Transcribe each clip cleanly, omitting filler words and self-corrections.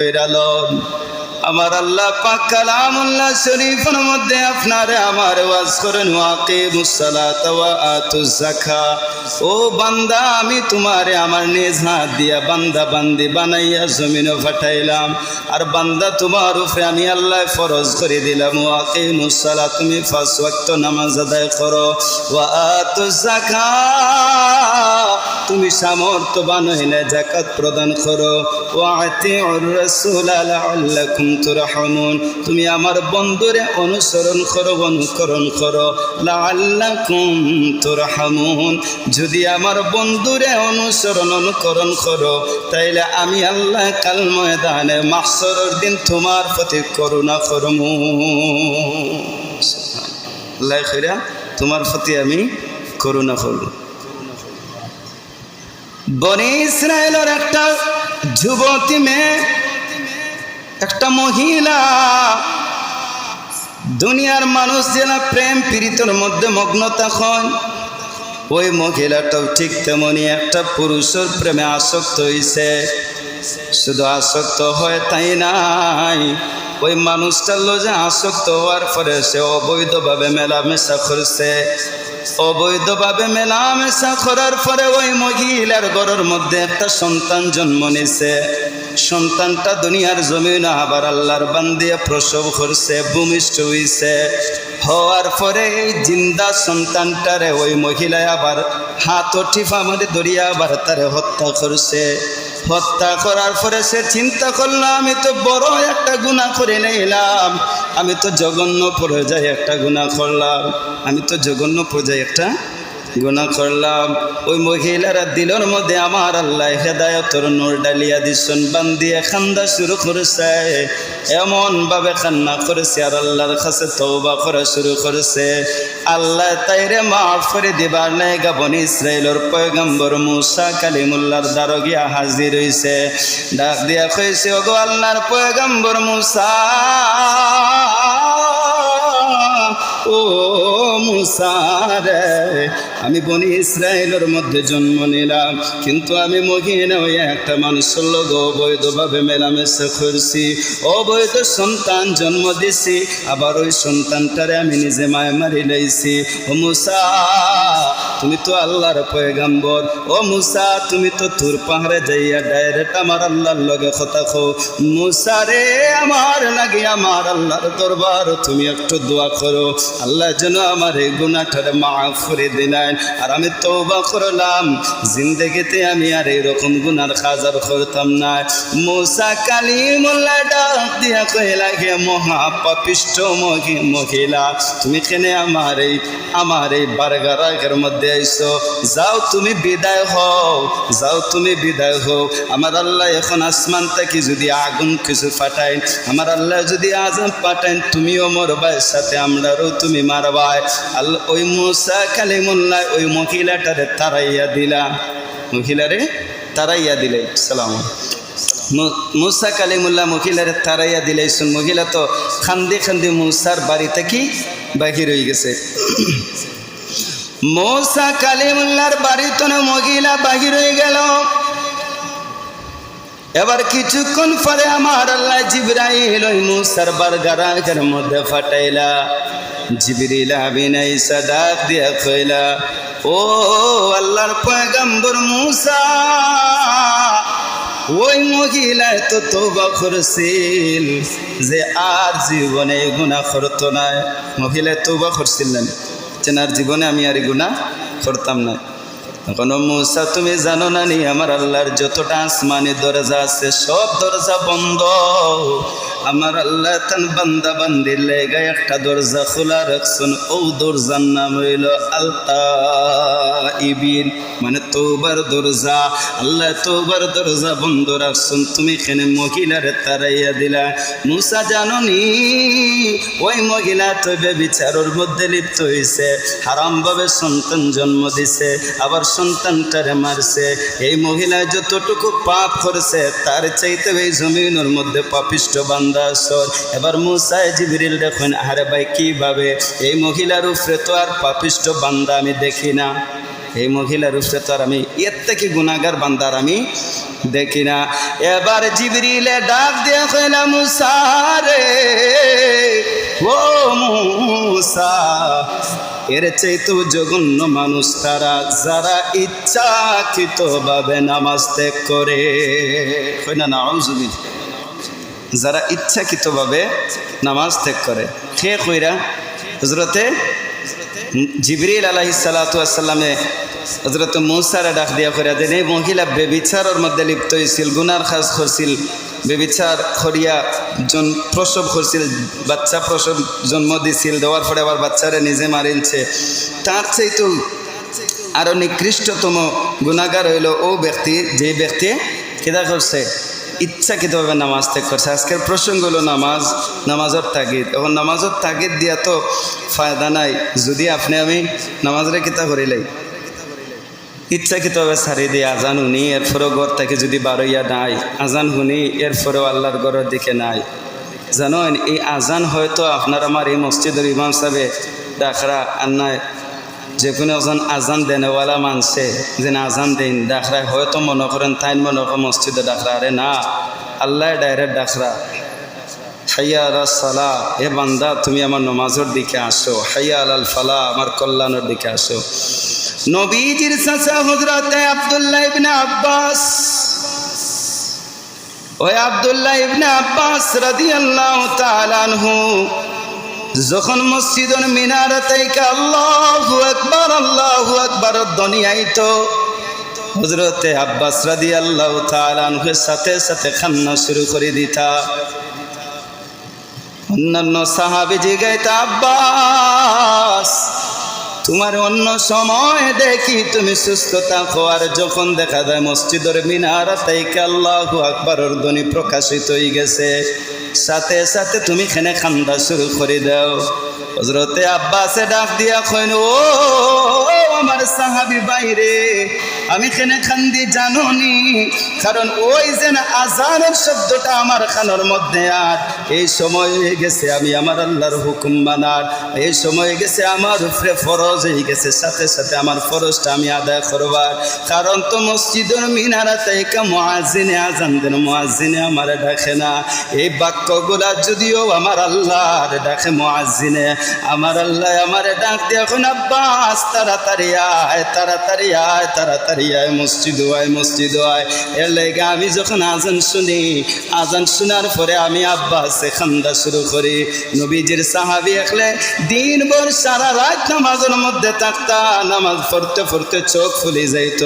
বেরালন আমার আল্লাহ পাক কালামুল্লাহ শরীফের মধ্যে আপনারে আমার ওয়াজ করেন ওয়াকিমুস সালাত ওয়া আতুজ যাকাত। ও বান্দা, আমি তোমারে আমার নিজ হাত দিয়া বান্দা বান্দি বানাইয়া জমিনে পাঠাইলাম, আর বান্দা তোমার উপরে আমি আল্লাহ ফরজ করে দিলাম ওয়াকিমুস সালাত, তুমি 5 ওয়াক্ত নামাজ আদায় করো, ওয়া আতুজ যাকাত, তুমি সামর্থ্যবান হইলে যাকাত প্রদান করো, ওয়া আতিউর রাসূল লাআল্লাকুম তুরহামুন, তুমি আমার বন্ধুরে অনুসরণ করো অনুকরণ করো, লাআল্লাকুম তুরহামুন, যদি আমার বন্ধুরে অনুসরণ অনুকরণ করো তাইলে আমি আল্লাহ কাল ময়দানে মাহশরের দিন তোমার প্রতি করুণা করমু। আল্লাহ কইরা তোমার প্রতি আমি করুণা করব। বনি ইসরায়েলের একটা যুবতী মেয়ে, একটা মহিলা, দুনিয়ার মানুষ যারা প্রেম প্রীতির মধ্যে মগ্ন তখন ওই মহিলাটাও ঠিক তেমনি একটা পুরুষের প্রেমে আসক্ত হয়েছে। শুধু আসক্ত হয় তাই নাই, ওই মানুষটার লোজে আসক্ত হওয়ার পরে সে অবৈধভাবে মেলামেশা করছে। অবৈধভাবে মেলামেশা করার পরে ওই মহিলার ঘরের মধ্যে একটা সন্তান জন্ম নিছে। সন্তানটা দুনিয়ার জমিনে আবার আল্লাহর বান্দিয়া প্রসব করছে, ভূমিষ্ঠ হইছে। হওয়ার পরে এই জিন্দা সন্তানটারে ওই মহিলায় আবার হাত টিপা মারি ধরিয়া আবার তারে হত্যা করছে। হত্যা করার পরে সে চিন্তা করলো, আমি তো বড় একটা গুনাহ করে নিলাম, আমি তো জঘন্য পর্যায়ে একটা গুনাহ করলাম, আমি তো জঘন্য পর্যায়ে একটা গুনাহ করলাম। ওই মহিলারা দিলের মধ্যে আমার আল্লাহ হেদায়তর নূর ডালিয়া দিচ্ছেন, বান্দিয়ে খান্দা শুরু করেছে। এমনভাবে কান্না করেছে আর আল্লাহর কাছে তওবা করা শুরু করেছে। আল্লাহ তাইরে মাফ করে দিবার নাইগা বনি ইসরায়েলের পয়গম্বর মুসা কালিমুল্লাহর দ্বারে গিয়া হাজির হইছে। ডাক দিয়া কইছে, ওগো আল্লাহর পয়গম্বর মুসা, ও মুসা রে, আমি বনি ইসরায়েলের মধ্যে জন্ম নিলাম, কিন্তু আমি মহিলা হইয়া একটা মানুষের লোক অবৈধভাবে মেলামেশা করছি, অবৈধ সন্তান জন্ম দিছি, আবার ওই সন্তানটারে আমি নিজে মায় মারি লাইছি। ও মুসা, তুমি তো আল্লাহর পয়গম্বর, ও মুসা তুমি তো তুর পাহাড়ে যাইয়া ডাইরেক্ট আমার আল্লাহর লগে কথা কও। মুসা রে, আমার লাগে আমার আল্লাহর দরবার তুমি একটু দোয়া করো, আল্লাহ যেন আমার এই গুনাহটারে মাফ করে দিলেন, আর আমি তওবা করলাম, জিন্দেগিতে আমি আর এইরকম গুনার কাজ আর করতাম না। মুসা কালিমুল্লাহ ডাক দিয়া কইলা, হে মহাপাপিষ্ট মহিলা, তুমি কেনে আমার এই বারগারাগের মধ্যে আইছো? যাও তুমি বিদায় হও, যাও তুমি বিদায় হও। আমার আল্লাহ এখন আসমান থেকে যদি আগুন কিছু পাঠায়, আমার আল্লাহ যদি আজাব পাঠায়, তুমিও মরবার সাথে আমরারও তুমি মারবাই। আল্লাহ ওই মুসা কালিমুল্লাহ ওই মহিলাটারে তারাইয়া দিলা, মহিলারে তারাইয়া দিলে। সালাম মুসা কালিমুল্লাহ মহিলারে তারাইয়া দিলেছেন। মহিলা তো খান্দি খান্দি মুসার বাড়ি থেকে বাহির হয়ে গেছে। মুসা কালিমুল্লাহর বাড়িতে মহিলা বাহির হয়ে গেল। এবার কিছুক্ষণ পরে আমার আল্লাহ জিবরাইল ওই মুসার বারগারাগের মধ্যে ফাটাইলা। জিবরিল আমিন আইসা ডাক দিয়া কইলা, ও আল্লাহর পয়গম্বর মুসা, ওই মহিলায় তো তওবা করছিল যে আর জীবনে গুনাহ করতো না। মহিলায় তওবা করছিলেন যে আর জীবনে আমি আর গুনাহ করতাম না। এখন মুসা তুমি জানো না নি, আমার আল্লাহর যতটা আসমানি দরজা আছে সব দরজা বন্ধ। আমার আল্লাহ তান বান্দা বান্দির লেগে একটা দরজা খোলা রাখছেন, ও দরজার নাম হইল আল-তাইবিন, মানে তওবার দরজা। আল্লাহ তওবার দরজা বন্ধ রাখছেন, তুমি এখানে মহিলারে তারাইয়া দিলা। মুসা জানো নি, ওই মহিলা তো ব্যভিচারের মধ্যে লিপ্ত হয়েছে, হারামভাবে সন্তান জন্ম দিছে, আবার সন্তানটারে মারছে। এই মহিলা যতটুকু পাপ করেছে তার চাইতে এই জমিনের মধ্যে পাপিষ্ট বান্দা আসর। এবার মুসা জিবরিল দেখেন, আরে ভাই কিভাবে এই মহিলার উপরে তো আর পাপিষ্ট বান্দা আমি দেখি না, এই মহিলার উপরে তো আর আমি এর থেকে গুনাহগার বান্দার আমি দেখি না। এবার জিবরিলে ডাক দিয়ে কইলা মুসা রে, ও মুসা, এর চাইতে জঘন্য মানুষ তারা যারা ইচ্ছাকৃতভাবে নামাজ ত্যাগ করে। কই না নাউজুবিল্লাহ, যারা ইচ্ছাকৃতভাবে নামাজ ত্যাগ করে। কে কইরা? হযরতে জিবরিল আলাইহিস সালাতু ওয়াস সালামে হযরত মুসারে ডাক দিয়া কইরা দেন, এই মহিলা বেবিচারের মধ্যে লিপ্ত হয়েছিল, গুনার কাজ করছিল, বেবিচার করিয়া প্রসব করছিল, বাচ্চা প্রসব জন্ম দিছিল, দেওয়ার পরে আবার বাচ্চারে নিজে মারিলছে। তার চাইতেও আরও নিকৃষ্টতম গুনাহগার হইল ও ব্যক্তি, যে ব্যক্তি কিদা করছে, ইচ্ছাকৃতভাবে নামাজ ত্যাগ করছে। আজকের প্রসঙ্গ হলো নামাজ, নামাজের তাগিদ। এখন নামাজের তাগিদ দিয়া তো ফায়দা নাই যদি আপনি আমি নামাজরে কিতা করিলাই ইচ্ছাকৃতভাবে ছাড়ি দিয়ে আজান শুনি, এরপরেও ঘর থেকে যদি বারইয়া নাই, আজান শুনি এরপরেও আল্লাহর ঘরের দিকে নাই। জানেন এই আজান হয়তো আপনার আমার এই মসজিদের ইমাম সাহেবে ডাকরা আর নাই, যে কোনো একজন আজান দেনেওয়ালা মানছে যে আজান দিন ডাকরায় হয়তো মনে করেন তাই মনে করেন মসজিদে ডাকরা, আরে না, আল্লাহ ডাইরেক্ট ডাকরা, হাইয়া আলাস সালাহ, হে বান্দা তুমি আমার নমাজের দিকে আসো, হাইয়া আলাল ফালাহ, আমার কল্যাণের দিকে আসো। নবীজির চাচা হযরতে আব্দুল্লাহ ইবনে আব্বাস, ওই আব্দুল্লাহ ইবনে আব্বাস রাদিয়াল্লাহু তাআলা আনহু যখন মসজিদের মিনারে থেকে আল্লাহু আকবার ধ্বনি আইতো, হযরতে আব্বাস রাদিয়াল্লাহু তাআলা আনহুর সাথে সাথে কান্না শুরু করে দিতা। অন্যান্য সাহাবী জিগাইতা, আব্বাস তোমার অন্য সময় দেখি তুমি সুস্থ থাকো, আর যখন দেখা যায় মসজিদের মিনার থেকে আল্লাহু আকবারের ধ্বনি প্রকাশিত হয়ে গেছে, সাথে সাথে তুমি খেনে কান্দা শুরু করে দাও। হযরতে আব্বাসে ডাক দিয়া কইন, ও আমার সাহাবী বাইরে, আমি খেনে কান্দি জানুনি, কারণ ওই যে আজানের শব্দটা আমার কানের মধ্যে, আর এই সময় হয়ে গেছে আমি আমার আল্লাহর হুকুম মানার, এই সময় গেছে আমার উপরে ফরজ হয়ে গেছে, সাথে সাথে আমার ফরজটা আমি আদায় করবার। কারণ তো মসজিদের মিনারা থেকে মুয়াজ্জিনে আজান দেন, মুয়াজ্জিনে আমার ডাকে না। এই বাক্যগুলা যদিও আমার আল্লাহর ডাকে মুয়াজ্জিনে, আমার আল্লাহ আমারে ডাক দিয়ে এখন আব্বাস তাড়াতাড়ি আয়, তাড়াতাড়ি আয়, তাড়াতাড়ি আয়, মসজিদ আয়, মসজিদ আয়। এর লেগে আমি যখন আজান শুনি, আজান শোনার পরে আমি আব্বাসে কান্দা শুরু করি। নবীজির সাহাবী একলে দিনভর সারা রাত নামাজের মধ্যে থাকতা, নামাজ পড়তে পড়তে চোখ ফুলে যাইত।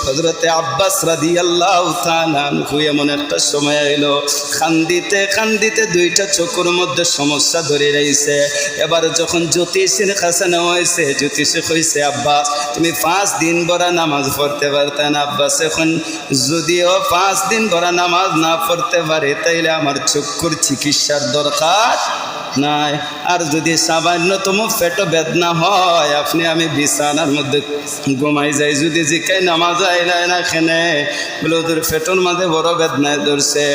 হযরতে আব্বাস রাদিয়াল্লাহু তাআলা আনহু এমন একটা সময় এলো, কান্দিতে কান্দিতে দুইটা চোখের মধ্যে সমস্যা ধরে রয়েছে। এবার যখন জ্যোতিষের কাছে নেওয়া হয়েছে, জ্যোতিষে কইছে, আব্বাস তুমি 5 দিন ভরা নামাজ পড়তে পারতেন। আব্বাস এখন যদিও 5 দিন ভরা নামাজ না পড়তে পারে, তাইলে আমার চক্ষুর চিকিৎসার দরকার নাই। আর যদি সামান্যতম পেট বেদনা হয়, আপনি আমি বিছানার মধ্যে ঘুমাই যাই, যদি জিকাই নামাজ আইলাই না খেনে বলে ওদের পেটের মাঝে বড় বেদনায় ধরছে,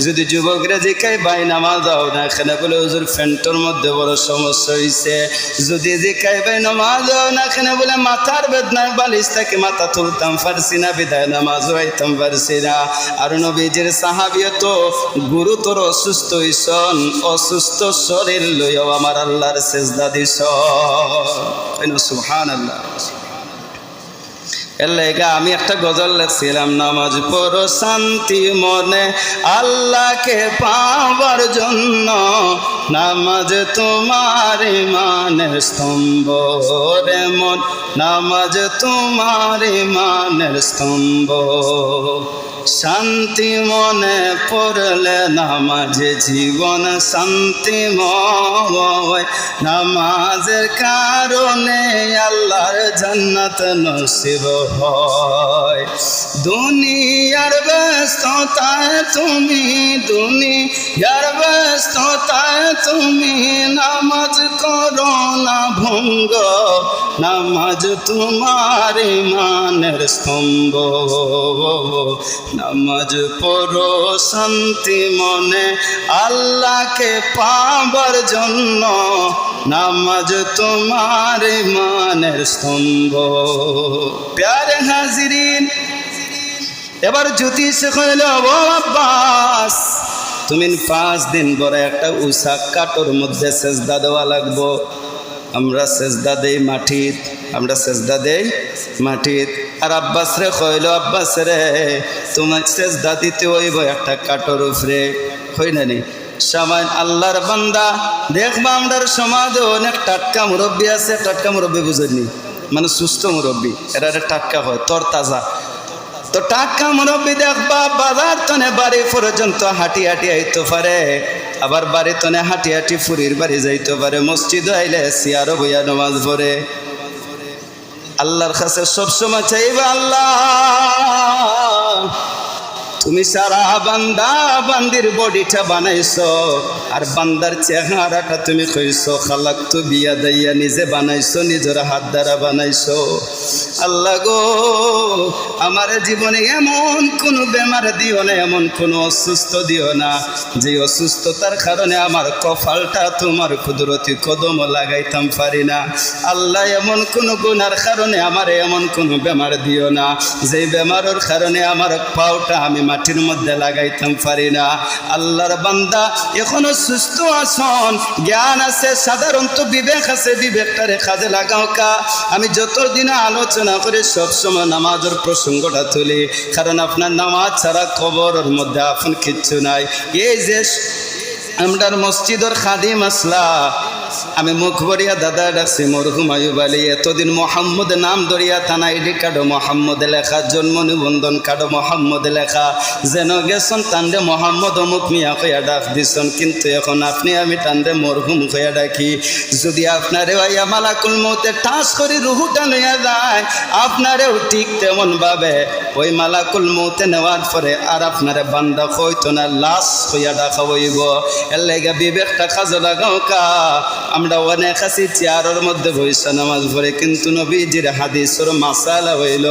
যদি যুবকরা জিকাই ভাই নামাজ আও না খেনে বলে ওদের ফ্যান্টর মধ্যে বড় সমস্যা হয়েছে, যদি জিকাই ভাই নামাজ আও না খেনে বলে মাথার বেদনায় বালিশ থেকে মাথা তুলতাম পারছি না, বিদায় নামাজ আইতাম পারছি না। আর নবীজির সাহাবীও তো গুরুতর অসুস্থ হইছেন, অসুস্থ শরীর লইয়াও আমার আল্লাহর সেজদা দিছ, সুবহানাল্লাহ। এর লেগে আমি একটা গজল লিখছিলাম, নামাজ পড়ো শান্তি মনে আল্লাহকে পাওয়ার জন্য, নামাজ তোমার ইমানের স্তম্ভ রে মন, নামাজ তোমার ইমানের স্তম্ভ। শান্তি মনে পড়লে নামাজে জীবন শান্তিময়, নামাজের কারণে আল্লাহর জান্নাত নসিব হয়। দুনিয়ার ব্যস্ততায় তুমি, দুনিয়ার ব্যস্ততায় তুমি নামাজ করো না ভঙ্গ, নামাজ তোমার ইমানের স্তম্ভ। নামাজ পড়ো শান্তি মনে আল্লাহকে পাবার জন্য, নামাজ তোমার ইমানের স্তম্ভ। প্যারে হাজিরিন, এবার জ্যোতিষ কইল, ও আব্বাস তুমি 5 দিন পরে একটা উষা কাটোর মধ্যে সেজদা দেওয়া লাগবো। আমরা সেজদা দেই মাটিত, আমরা সেজদা দেই মাটিত। আর আব্বাস রে কইল, আব্বাস রে তোমার সেজদা দিতে হইব একটা কাটোর উপরে, হই না নি? সামান্য আল্লাহর বান্দা দেখবা আমরার সমাজে অনেক টাটকা মুরব্বী আছে। টাটকা মুরব্বী বুঝেননি, মানে সুস্থ মুরব্বী, এরা টাটকা হয়, তর তাজা। তো টাটকা মুরব্বী দেখবা বাজার তনে বাড়ি পর্যন্ত হাঁটি হাঁটি আইতে পারে, আবার বাড়ি তনে হাঁটি হাঁটি ফুরির বাড়ি যাইতে পারে। মসজিদ আইলে সিয়ারো বইয়া নামাজ পড়ে। আল্লাহর কাছে সবসময় চাইবা, আল্লাহ তুমি সারা বান্দা বান্দির বডিটা বানাইছো, আর বান্দার চেহারাটা তুমি কইছো খালাকতু বিয়াদাইয়া, নিজে বানাইছো, নিজের হাত দ্বারা বানাইছো। আল্লাহ গো, আমার জীবনে এমন কোনো বেমার দিও না, এমন কোনো অসুস্থ দিও না যে অসুস্থতার কারণে আমার কপালটা তোমার কুদরতি কদম লাগাইতাম পারি না। আল্লাহ এমন কোনো গুনার কারণে আমার এমন কোনো বেমার দিও না যে বেমারের কারণে আমার পাওটা আমি মাটির মধ্যে লাগাইতাম পারি না। আল্লাহর বান্দা এখনো সুস্থ আছেন, জ্ঞান আছে, সাধারণত বিবেক আছে, বিবেকটারে কাজে লাগাও কা। আমি যতদিন আলোচনা করে সবসময় নামাজের প্রসঙ্গটা তুলি, কারণ আপনার নামাজ ছাড়া কবরের মধ্যে আপন কিচ্ছু নাই। এই যে আমরার মসজিদের খাদিম আসলা, আমি মুখ ভরিয়া দাদা ডাকছি মরহুম আয়ুব আলী। এতদিন মোহাম্মদ নাম ধরিয়া থানা আইডি কার্ডও মোহাম্মদ লেখা, জন্ম নিবন্ধন কার্ডও মোহাম্মদ লেখা, যেন গেছন টান্ডে মোহাম্মদ অমুক মিয়া কইয়া ডাক দিছন, কিন্তু এখন আপনি আমি টান্ডে মরহুম কইয়া ডাকি। যদি আপনারে ভাইয়া মালাকুল মউতে টাচ করি রুহুটা লইয়া যায়, আপনারেও ঠিক তেমন ভাবে ওই মালাকুল মউতে নেওয়ার পরে আর আপনারে বান্দা কইতো না, লাশ কইয়া ডাকা হইব। এর লেগে বিবেকটা কাজে লাগাও কা। আমরা অনেক আছি চেয়ারের মধ্যে বৈশা নামাজ পড়ে, কিন্তু নবীজির হাদিসের মাসালা হইল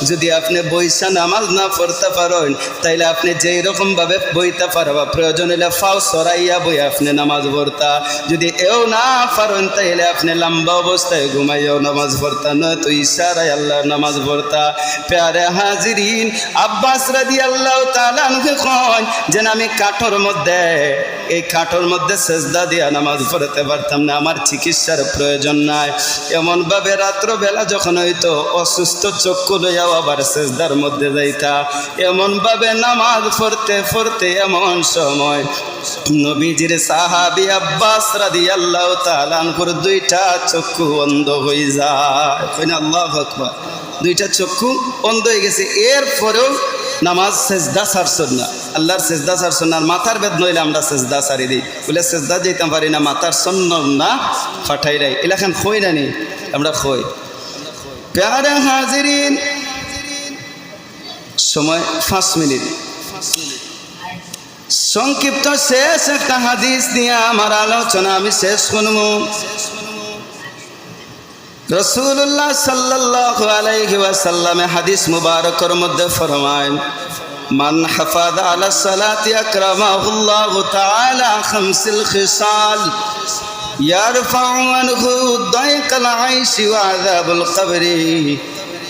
যদি আপনি বৈশা নামাজ না পড়তে পারেন, তাইলে আপনি যেই রকম ভাবে বইতে পারবা, প্রয়োজন হলে ফাও সরাইয়া বই আপনি নামাজ পড়তা। যদি এও না পারেন, তাইলে আপনি লম্বা অবস্থায় ঘুমাইয়াও নামাজ পড়তা, নয়তো ইশারায় আল্লাহর নামাজ পড়তা। প্যারে হাজিরিন, আব্বাস রাদিয়াল্লাহু তাআলা আনহু কয় যেন আমি কাঠের মধ্যে, এই কাঠের মধ্যে সেজদা দিয়া নামাজ পড়তে পারতাম না, আমার চিকিৎসার প্রয়োজন নাই। এমনভাবে রাত্রবেলা যখন হইতো অসুস্থ চক্ষু লইয়াও আবার সেজদার মধ্যে যাইতা। এমনভাবে নামাজ পড়তে পড়তে এমন সময় নবীজির সাহাবী আব্বাস রাদিয়াল্লাহু তাআলা আনহুর 2টা চক্ষু অন্ধ হয়ে যায়। কইনা আল্লাহু আকবার, 2টা চক্ষু অন্ধ হয়ে গেছে। এরপরেও নামাজ সেজদা ছাড়ছেন না, আল্লাহর সেজদা ছাড়ছেন না। মাথার বেদ নইলে আমরা সেজদা ছাড়ি দিই, বলে সেজদা যেতাম পারি না, মাথার সন্ন না ফাটাই রাই, এলাখান খই না নি আমরা খই। প্যারে হাজিরিন, সময় 5 মিনিট, সংক্ষিপ্ত শেষ একটা হাদিস দিয়ে আমার আলোচনা আমি শেষ করব। রাসূলুল্লাহ সাল্লাল্লাহু আলাইহি ওয়াসাল্লাম হাদিস মুবারকের মধ্যে ফরমায়, মান হাফাযা আলা সালাতি আকরামাহুল্লাহু তাআলা খামসিল খিসাল ইয়ারফাউ আনহু দায়কাল আইশি ওয়া আযাবুল কবরি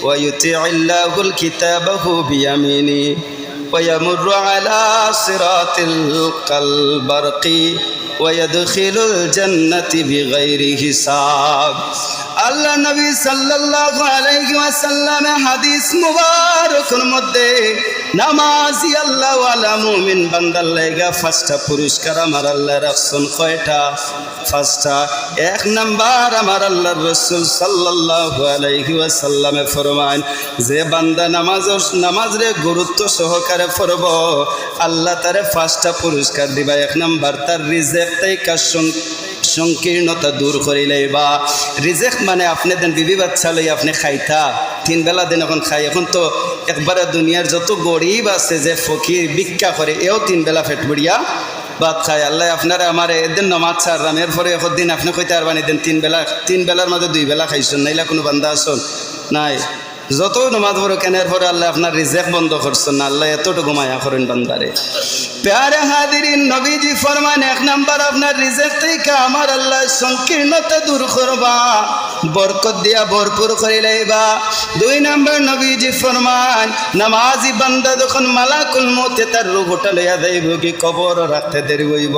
ওয়া ইউতি'উল্লাহুল কিতাবাহু বিয়ামিনি ওয়া ইয়ামুররু আলা সিরাতিল কালবারকি ওয়া ইয়াদখিলুল জান্নাতি বিগাইরি হিসাব। আল্লাহ নবী সাল্লাল্লাহু আলাইহি ওয়াসাল্লাম হাদিস মুবারকের মধ্যে নামাজি আল্লাহ ওয়ালা মুমিন বান্দার লাগা 5টা পুরস্কার আমার আল্লাহ রাখছেন। কয়টা? 5টা। 1 নাম্বার, আমার আল্লাহর রাসূল সাল্লাল্লাহু আলাইহি ওয়াসাল্লামে ফরমান, যে বান্দা নামাজরে গুরুত্ব সহকারে পড়ব, আল্লাহ তারে 5টা পুরস্কার দিবা। 1 নাম্বার, তার রিজিক থেকে সংকীর্ণতা দূর করে লইবা। রিজিক মানে আপনি দেন বিবি বাচ্চা লই আপনি খাইতা, 3 বেলা দিন এখন খাই। এখন তো একবারে দুনিয়ার যত গরিব আছে যে ফকির ভিক্ষা করে, এও 3 বেলা পেট ভরিয়া ভাত খায়। আল্লাহ আপনারা আমার এদিন নামাজ ছাড়লাম, এরপরে একদিন আপনি কইতে পারবেন দেন 3 বেলার মধ্যে 2 বেলা খাইছেন, নাইলা কোনো বান্দা আসন নাই। যত নামাজ পড়ো কেন, এরপরে আল্লাহ আপনার রিজিক বন্ধ করছেন না। আল্লাহ এতটুকু মায়া করেন বান্দারে। প্যারে হাদিরিন, নবীজি ফরমান, এক নাম্বার আপনার রিজিক থেকে আমার আল্লাহ সংকীর্ণতা দূর করবা, বরকত দিয়া ভরপুর করে লইবা। 2 নাম্বার নবীজি ফরমান, নামাজি বান্দা যখন মালাকুল মউত তার রূহটা লইয়া যাইব কি কবর রাখতে দেরি হইব।